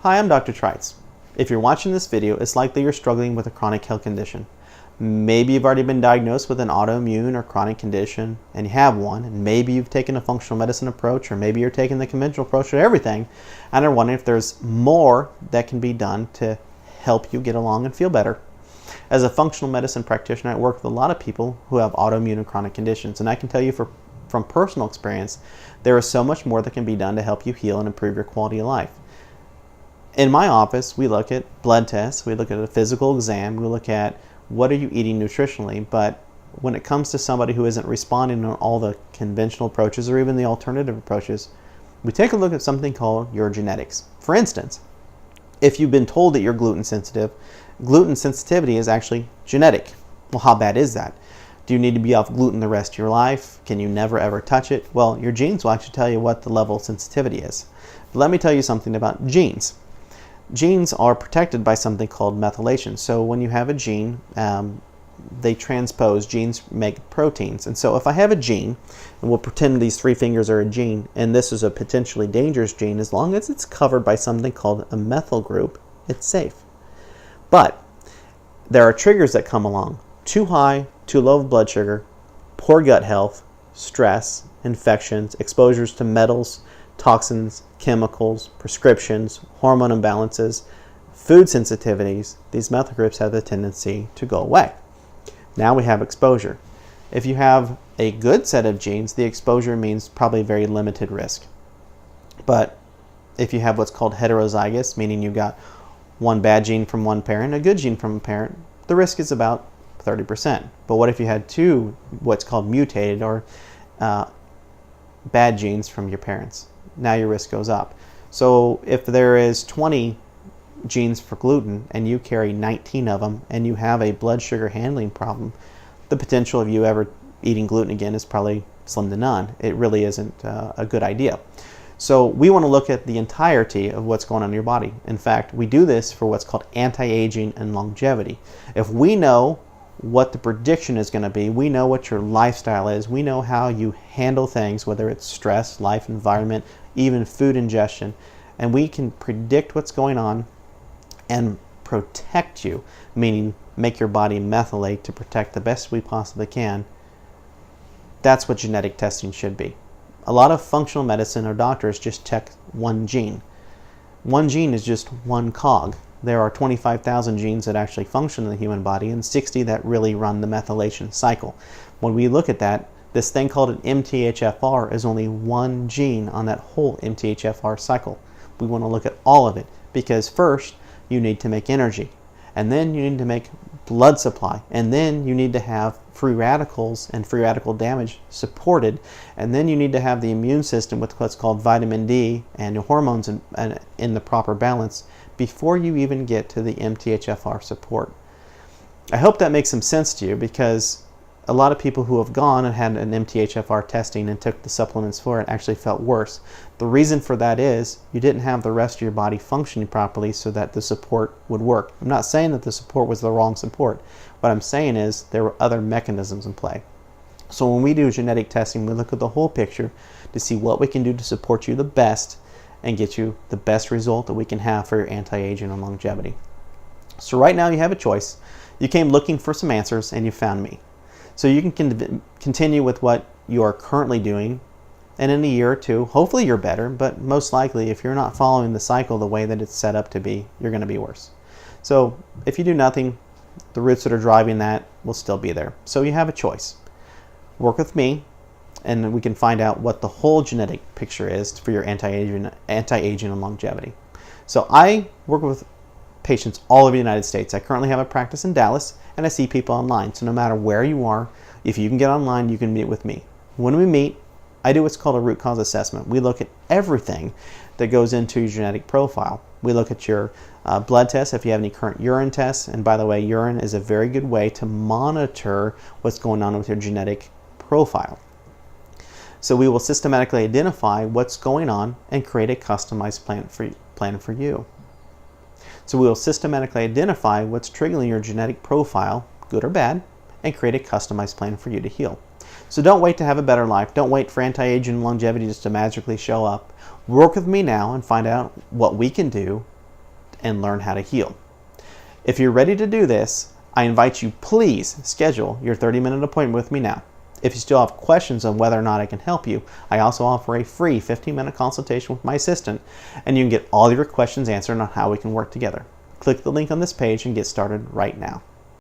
Hi, I'm Dr. Trites. If you're watching this video, it's likely you're struggling with a chronic health condition. Maybe you've already been diagnosed with an autoimmune or chronic condition, and you have one, and maybe you've taken a functional medicine approach, or maybe you're taking the conventional approach to everything, and are wondering if there's more that can be done to help you get along and feel better. As a functional medicine practitioner, I work with a lot of people who have autoimmune and chronic conditions, and I can tell you from personal experience, there is so much more that can be done to help you heal and improve your quality of life. In my office, we look at blood tests, we look at a physical exam, we look at what are you eating nutritionally, but when it comes to somebody who isn't responding on all the conventional approaches or even the alternative approaches, we take a look at something called your genetics. For instance, if you've been told that you're gluten sensitive, gluten sensitivity is actually genetic. Well, how bad is that? Do you need to be off gluten the rest of your life? Can you never ever touch it? Well, your genes will actually tell you what the level of sensitivity is. But let me tell you something about genes. Genes are protected by something called methylation. So when you have a gene, they transpose. Genes make proteins. And so if I have a gene, and we'll pretend these three fingers are a gene, and this is a potentially dangerous gene, as long as it's covered by something called a methyl group, it's safe. But there are triggers that come along. Too high, too low of blood sugar, poor gut health, stress, infections, exposures to metals, toxins, chemicals, prescriptions, hormone imbalances, food sensitivities. These methyl groups have the tendency to go away. Now we have exposure. If you have a good set of genes, the exposure means probably very limited risk. But if you have what's called heterozygous, meaning you've got one bad gene from one parent, a good gene from a parent, the risk is about 30%. But what if you had two what's called mutated or bad genes from your parents? Now your risk goes up. So if there is 20 genes for gluten and you carry 19 of them and you have a blood sugar handling problem, the potential of you ever eating gluten again is probably slim to none. It really isn't a good idea. So we want to look at the entirety of what's going on in your body. In fact, we do this for what's called anti-aging and longevity. If we know what the prediction is going to be, we know what your lifestyle is, we know how you handle things, whether it's stress, life, environment, even food ingestion, and we can predict what's going on and protect you, meaning make your body methylate to protect the best we possibly can. That's what genetic testing should be. A lot of functional medicine or doctors just check one gene. One gene is just one cog. There are 25,000 genes that actually function in the human body and 60 that really run the methylation cycle. When we look at that, this thing called an MTHFR is only one gene on that whole MTHFR cycle. We want to look at all of it because first you need to make energy, and then you need to make blood supply, and then you need to have free radicals and free radical damage supported, and then you need to have the immune system with what's called vitamin D and hormones in the proper balance before you even get to the MTHFR support. I hope that makes some sense to you because a lot of people who have gone and had an MTHFR testing and took the supplements for it actually felt worse. The reason for that is you didn't have the rest of your body functioning properly so that the support would work. I'm not saying that the support was the wrong support. What I'm saying is there were other mechanisms in play. So when we do genetic testing, we look at the whole picture to see what we can do to support you the best and get you the best result that we can have for your anti-aging and longevity. So right now you have a choice. You came looking for some answers and you found me. So you can continue with what you are currently doing, and in a year or two, hopefully you're better, but most likely if you're not following the cycle the way that it's set up to be, you're going to be worse. So if you do nothing, the roots that are driving that will still be there. So you have a choice. Work with me, and we can find out what the whole genetic picture is for your anti-aging and longevity. So I work with patients all over the United States. I currently have a practice in Dallas, and I see people online. So no matter where you are, if you can get online, you can meet with me. When we meet, I do what's called a root cause assessment. We look at everything that goes into your genetic profile. We look at your blood tests, if you have any current urine tests. And by the way, urine is a very good way to monitor what's going on with your genetic profile. So we will systematically identify what's going on and create a customized plan for you. So we will systematically identify what's triggering your genetic profile, good or bad, and create a customized plan for you to heal. So don't wait to have a better life. Don't wait for anti-aging and longevity just to magically show up. Work with me now and find out what we can do and learn how to heal. If you're ready to do this, I invite you, please schedule your 30-minute appointment with me now. If you still have questions on whether or not I can help you, I also offer a free 15-minute consultation with my assistant, and you can get all your questions answered on how we can work together. Click the link on this page and get started right now.